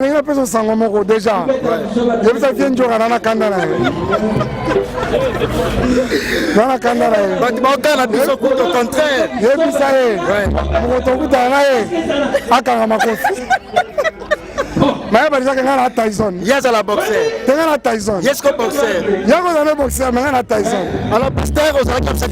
Il a besoin de s'engager déjà. Je vous ai dit dans la candana. Dans la candana. Au contraire. Je vous ai Tyson. Yes à la boxeur. Tyson. Yes comme boxeur. Il y a un boxeur, mais il Tyson. Alors, pasteur, on s'arrête comme ça.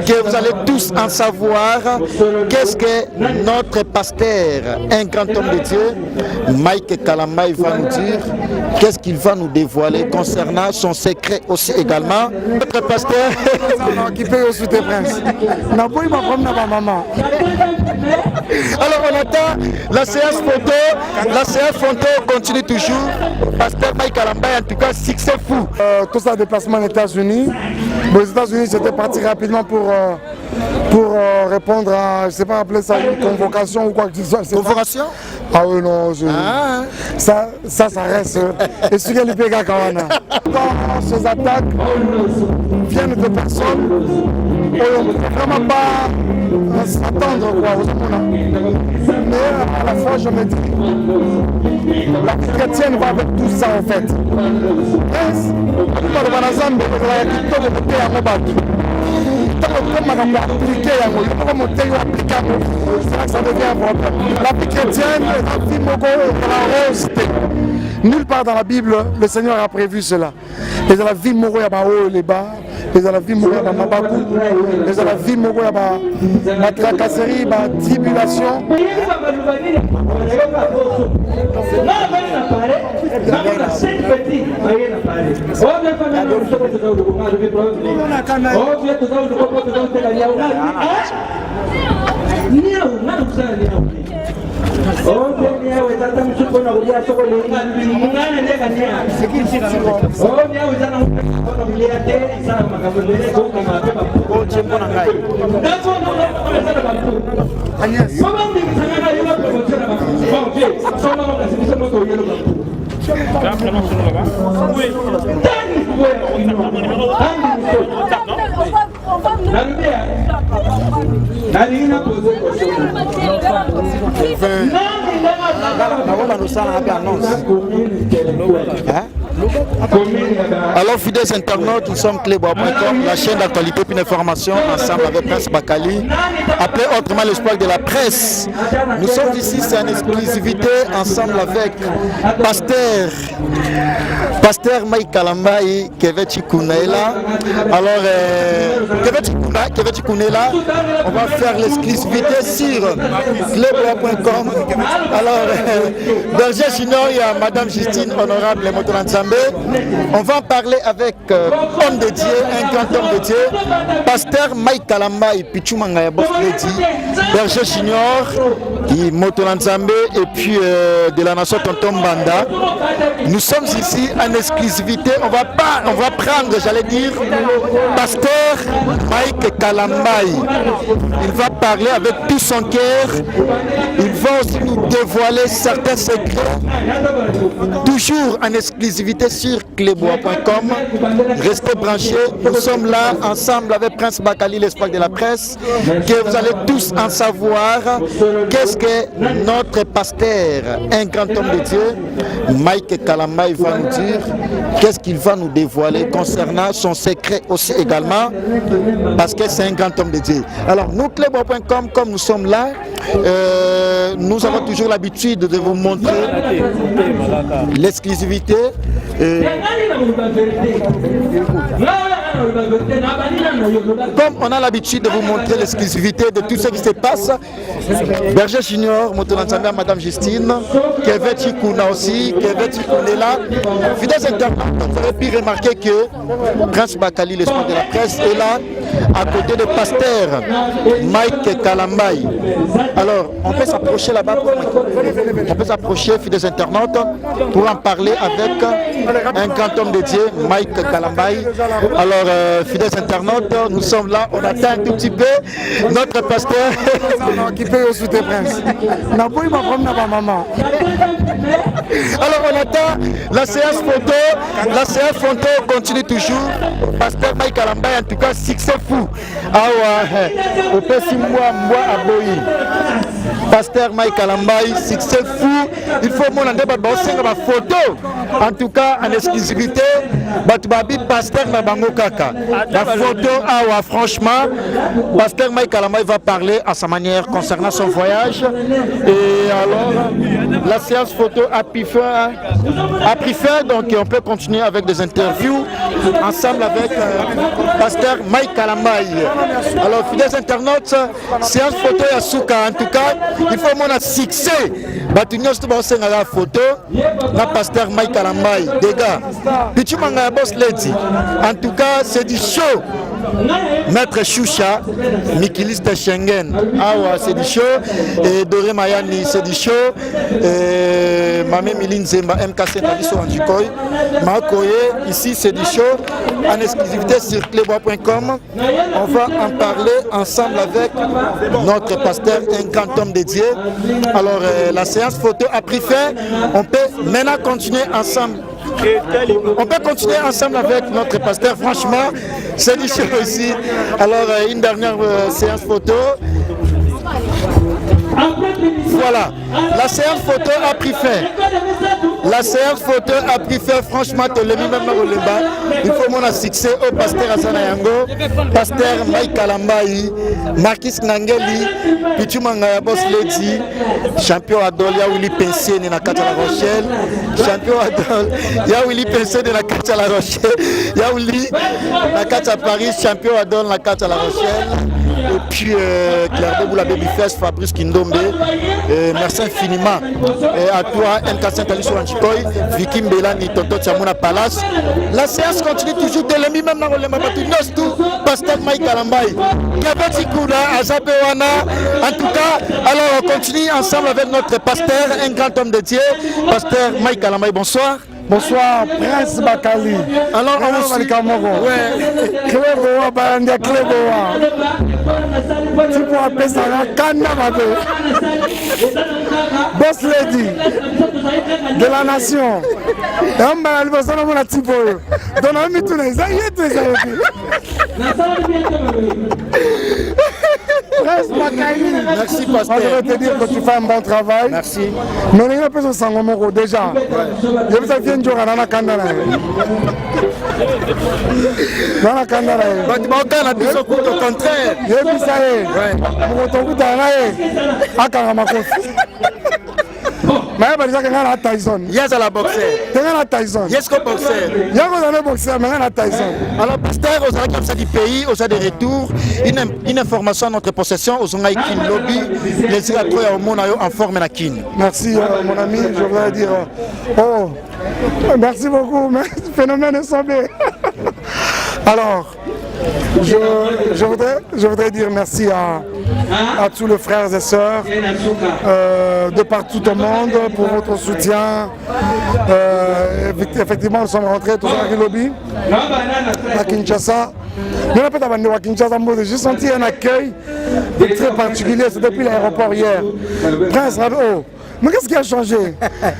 Que vous allez tous en savoir qu'est-ce que notre pasteur, un grand homme de Dieu, Mike Kalambayi, va nous dire, qu'est-ce qu'il va nous dévoiler concernant son secret aussi également. Notre pasteur qui paye au sous tes princes. Alors on attend la séance photo. La séance photo continue toujours. Pasteur Mike Kalambayi, en tout cas, succès fou. Tout ça déplacement aux États-Unis. Aux États-Unis, j'étais parti rapidement pour répondre à, je ne sais pas appeler ça une convocation ou quoi que ce soit. Convocation? Ah oui, non, ça reste. Et ce qu'il y a le Péga Kawana. Quand ces attaques viennent de personnes, on ne peut vraiment pas s'attendre aux gens. Mais à la fois, je me dis, la vie chrétienne va avec tout ça en fait. C'est là que ça devient un problème. La vie chrétienne, la vie mogo, la rosité. Nulle part dans la Bible, le Seigneur a prévu cela. Et dans la vie mogo, il y a haut et les bas. Et dans la vie mogo, il y a mabakou. Et dans la vie mogo, il y a la tracasserie, la tribulation. Alors fidèles internautes, nous sommes clébois.com, la chaîne d'actualité et d'information ensemble avec Prince Bakali, appelé autrement l'espoir de la presse. Nous sommes ici, c'est en exclusivité ensemble avec Pasteur Mike Kalambayi, Kevechi Kunela. Alors, Kevechi Kunela, on va faire l'exclusivité sur clébois.com. Alors, Berger Junior, il y a Madame Justine Honorable Motolanzambe. On va en parler avec homme de Dieu, un grand homme de Dieu, Pasteur Mike Kalambayi, Pichumangaya Boskredi, Berger Junior, Motolanzambe et puis de la nation Tonton Banda. Nous sommes ici en exclusivité. On va prendre, j'allais dire, Pasteur Mike Kalambayi. Il va parler avec tout son cœur. Il va aussi nous dévoiler certains secrets. Toujours en exclusivité exclusivité sur clébois.com. Restez branchés. Nous sommes là ensemble avec Prince Bakali, l'espoir de la presse, que vous allez tous en savoir qu'est-ce que notre pasteur, un grand homme de Dieu, Mike Kalamba, va nous dire, qu'est-ce qu'il va nous dévoiler concernant son secret aussi également, parce que c'est un grand homme de Dieu. Alors nous, clébois.com, comme nous sommes là, nous avons toujours l'habitude de vous montrer l'exclusivité. Comme on a l'habitude de vous montrer l'exclusivité de tout ce qui se passe, Berger Junior, Motonansambia, Madame Justine, Kevet Chikuna aussi, Kevet Chikuna est là. Fidèles internautes, vous avez pu remarquer que Prince Bakali, l'espoir de la presse, est là, à côté de pasteur Mike Kalambai. Alors, on peut s'approcher là-bas, on peut s'approcher, fidèles internautes, pour en parler avec un grand homme de Dieu, Mike Kalambai. Alors, fidèles internautes, nous sommes là, on attend un tout petit peu notre pasteur. Qui peut au sous tes princes. Alors, on attend la séance photo. La séance photo continue toujours. Pasteur Mike Kalambai, en tout cas, succès fou. Ah ouais, au Pessi Mwa Aboyi. Pasteur Mike Kalambai, succès fou. Il faut mon andé ba photo. En tout cas, en exclusivité, Batubabi pasteur Nabango Kaka. La photo, ah ouais, franchement, pasteur Mike Kalambai va parler à sa manière concernant son voyage. Et alors, la séance photo a pris fin, donc on peut continuer avec des interviews ensemble avec pasteur Mike Kalambai. Alors, fidèles internautes, séance photo à Souka. En tout cas, il faut mon succès. Batunyo Stuboseng à la photo, la pasteur Mike Kalambai. Des gars, Pichumanga Boss Lady. En tout cas, c'est du show. Maître Choucha, Mikiliste Schengen, Awa, c'est du show. Et Doré Mayani, c'est du show. Mamé Milin Zemba, MKC Nadiso Andjikoy, Makoye, ici c'est du show. En exclusivité sur clébois.com. On va en parler ensemble avec notre pasteur, un grand homme de Dieu. Alors, la séance photo a pris fin. On peut maintenant continuer ensemble. On peut continuer ensemble avec notre pasteur. Franchement, c'est du show ici. Alors, une dernière séance photo. Voilà, la séance photo a pris fin. La séance photo a pris fin. Franchement, il faut mon succès au pasteur Asana Yango, pasteur Mike Kalambai, Marquis Nangeli, Pichumanga Boss Lady, champion Adol, Yaouli Pensé de la Kata La Rochelle, champion Adol, Yaouli Pensé de la Kata La Rochelle, Yaouli, la Kata Paris, champion Adol, la Kata La Rochelle. Et puis Claire de Boula Babyface, Fabrice Kindombe, merci infiniment. Et à toi, MK5 Ali sur Anchikoy, Vicky Mbelani, Toto Tchamouna Palace. La séance continue toujours de l'emi, même dans le Mabatu Nostou, Pasteur Mike Kalambai, Kabati Kouna, Azabewana. En tout cas, alors on continue ensemble avec notre pasteur, un grand homme de Dieu, Pasteur Mike Kalambai. Bonsoir. Bonsoir, Prince Bakali. Alors, on va le Camoro. Ouais. Cléboa, Barandia, Cléboa. Tu peux appeler ça la Kanamade. Boss Lady de la nation. Et on va aller voir ça dans la typo. Donc, on a mis tous les Prince Bakali. Merci, pasteur. Je vais te dire que tu fais un bon travail. Merci. Mais on a besoin de Sangomoro déjà. Je vais te dire que Nana Kandana. Nana Kandana. Au contraire. Je vais ça. Mais il y a un Tyson. Il y a la boxeur. Il y a un Tyson. Il y a un boxeur. Il y a un boxeur, mais il y a un Tyson. Alors, pasteur, aux gens comme ça du pays, aux gens des retours, une information à notre possession, aux gens qui lobby, les électeurs au monde en forme la kin. Merci, mon ami. Je voudrais dire. Oh, merci beaucoup. Phénomène est sablé. Alors, je voudrais dire merci à tous les frères et sœurs de partout au monde pour votre soutien. Effectivement, nous sommes rentrés tous à Rilobi, à Kinshasa. J'ai senti un accueil très particulier, c'est depuis l'aéroport hier. Prince, mais qu'est-ce qui a changé?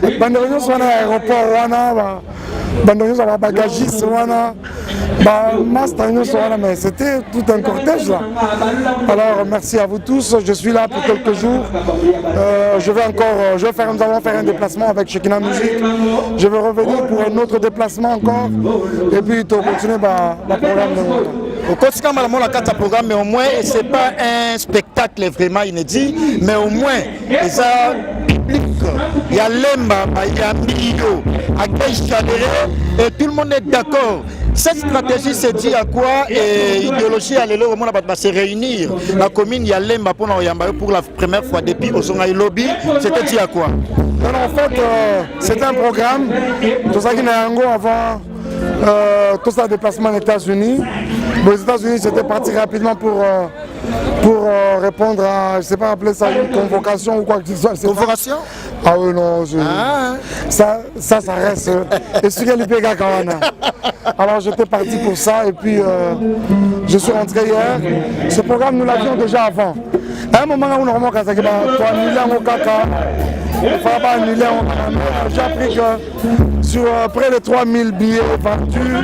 Les réunions sont à l'aéroport, Bandonios avoir bagagiste, mais c'était tout un cortège là. Alors merci à vous tous, je suis là pour quelques jours. Nous allons faire un déplacement avec Shekinah Music. Je vais revenir pour un autre déplacement encore. Et puis tu continuer le programme. Au quotidien, la programme, mais au moins, ce n'est pas un spectacle vraiment inédit, mais au moins, il y a Lemba, il y a Mio, accueil chaleureux, et tout le monde est d'accord. Cette stratégie se dit à quoi et l'idéologie à l'élo va se réunir. La commune, il y a Lemba pour la première fois depuis au Songaï Lobby, c'était dit à quoi? En fait, c'était un programme, tout ça qui n'est avant tout ça déplacement aux États-Unis. Aux États-Unis, j'étais parti rapidement pour répondre à, je ne sais pas appeler ça une convocation ou quoi que ce soit. Convocation? Ah oui, non, ça reste. Et ce qu'il y a alors j'étais parti pour ça et puis je suis rentré hier. Ce programme, nous l'avions déjà avant. À un moment où nous remontons à ça, j'ai appris que sur près de 3000 billets vendus,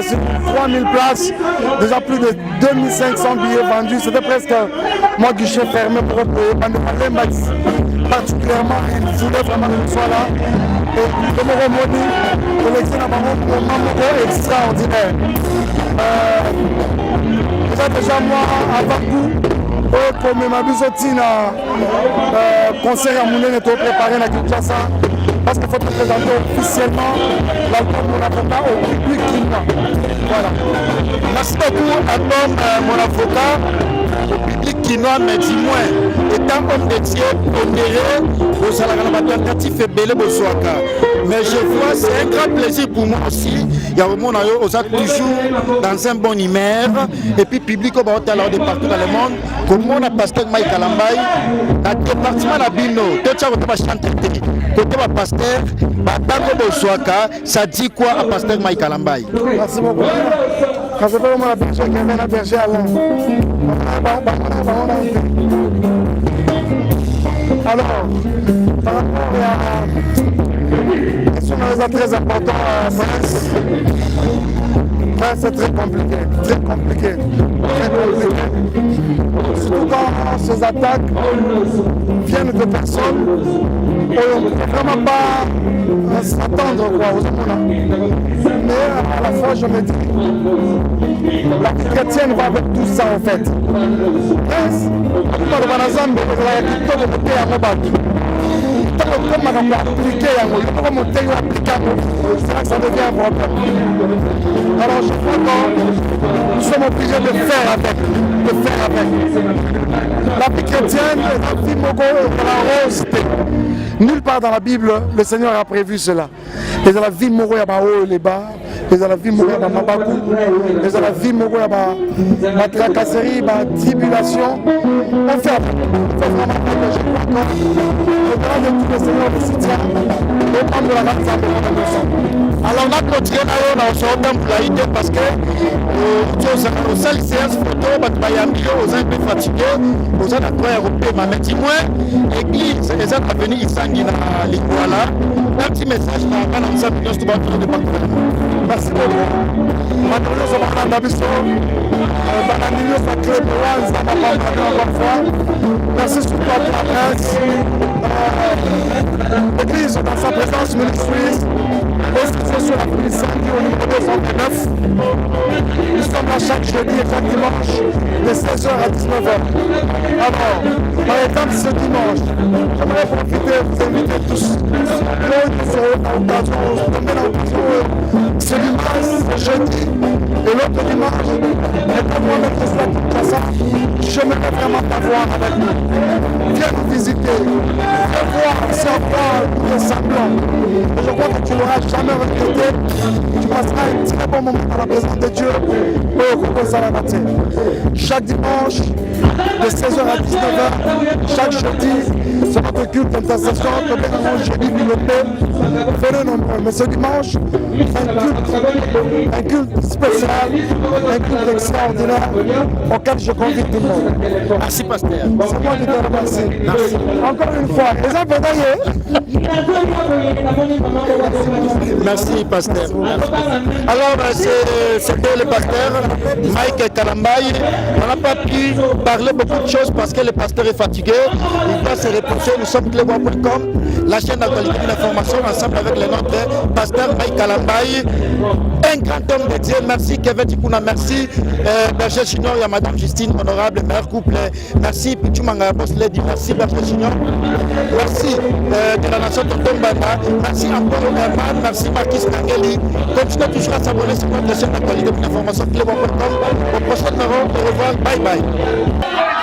sur 3000 places, déjà plus de 2500 billets vendus, c'était presque moi guichet fermé pour payer. Particulièrement, il voulait vraiment que je sois là. Et comme on m'a dit, l'élection a un moment extraordinaire. Déjà moi, avant vous, comme ma bisotina, conseil à Mounen est préparé à Kinshasa, parce qu'il faut présenter officiellement l'album Mon Avocat au public kinois. Voilà. Merci beaucoup, album Mon Avocat au public kinois, mais dis-moi, étant homme de Dieu, pondéré, au Salagana, tentative et belé, Boswaka. Mais je vois, c'est un grand plaisir pour moi aussi. Il y a vraiment toujours dans un bon humeur. Et puis, public au Baroté, alors de partout dans le monde. Comme on a pasteur Mike Kalambaï, dans le département de Bino, tout ça, on va chanter. Côté ma pasteur, Batango Boswaka, ça dit quoi à pasteur Mike Kalambaï? Merci beaucoup. Quand c'est pas vraiment la personne qui vient à berger à l'un. Alors, par rapport à question très important à Prince, c'est très compliqué, très compliqué, très compliqué. Surtout quand ces attaques viennent de personnes où on ne peut vraiment pas s'attendre aux hommes. Mais à la fois, je me dis, la vie chrétienne va avec tout ça en fait. C'est là que ça devient un problème. Alors je crois que nous sommes obligés de faire avec. La vie chrétienne est la vie mogo de la rosité. Nulle part dans la Bible, le Seigneur a prévu cela. Et dans la vie mogo, il y a haut et les bas. Et dans la vie mogo, il y a mabakou. Et dans la vie mogo, il y a tracasserie, tribulation. On fait vraiment que je crois encore. Au-delà de tout, le Seigneur le soutient. Au temps de la grande alors on a continué dans ce temps parce que aux salles séances photo, aux un peu fatigués, aux autres européens, mais dis-moi, l'église, les autres venus ici à l'Iguala, un petit message par rapport à ça, millions de département. Merci beaucoup. Maintenant, je vais prendre la mission. Merci surtout à la presse. L'église, dans sa présence ministries, aussi sur la police au numéro 229. Nous sommes là chaque jeudi et chaque dimanche de 16h à 19h. Alors, par exemple, ce dimanche, j'aimerais profiter de vous inviter tous. Ce dimanche, ce jeudi et l'autre dimanche, et moi-même je suis à Kinshasa, j'aimerais vraiment t'avoir avec nous. Viens nous visiter, viens voir, sans voir le semblant. Je crois que tu n'auras jamais regretté. Tu passeras un très bon moment dans la présence de Dieu au Koko Salamate. Chaque dimanche, de 16h à 19h, chaque jeudi, c'est notre culte d'intercession, que bien jeudi développé. Venez nombreux, mais ce dimanche, un culte spécial, un culte extraordinaire auquel je convie tout le monde. Merci, pasteur. C'est moi qui te remercie. Merci. Encore une fois, les important. Merci, pasteur. Alors, c'était le pasteur Mike Kalambaye. On n'a pas pu parler beaucoup de choses parce que le pasteur est fatigué. Il doit se reposer. Nous sommes clébois.com, la chaîne d'actualité d'information, ensemble avec le notre pasteur Mike Kalambaye. Un grand homme de Dieu. Merci, Kevin Tikuna. Merci, Berger Junior et à Madame Justine, honorable mère couple. Merci, Pichu Manga Boss Lady. Merci, Berger Junior. Merci de la nation Totombana. Merci encore au Herman. Merci, Marquis Nangeli. Continuez toujours à s'abonner sur notre chaîne d'actualité d'information, clébois.com. Au prochain numéro, au revoir. Bye bye.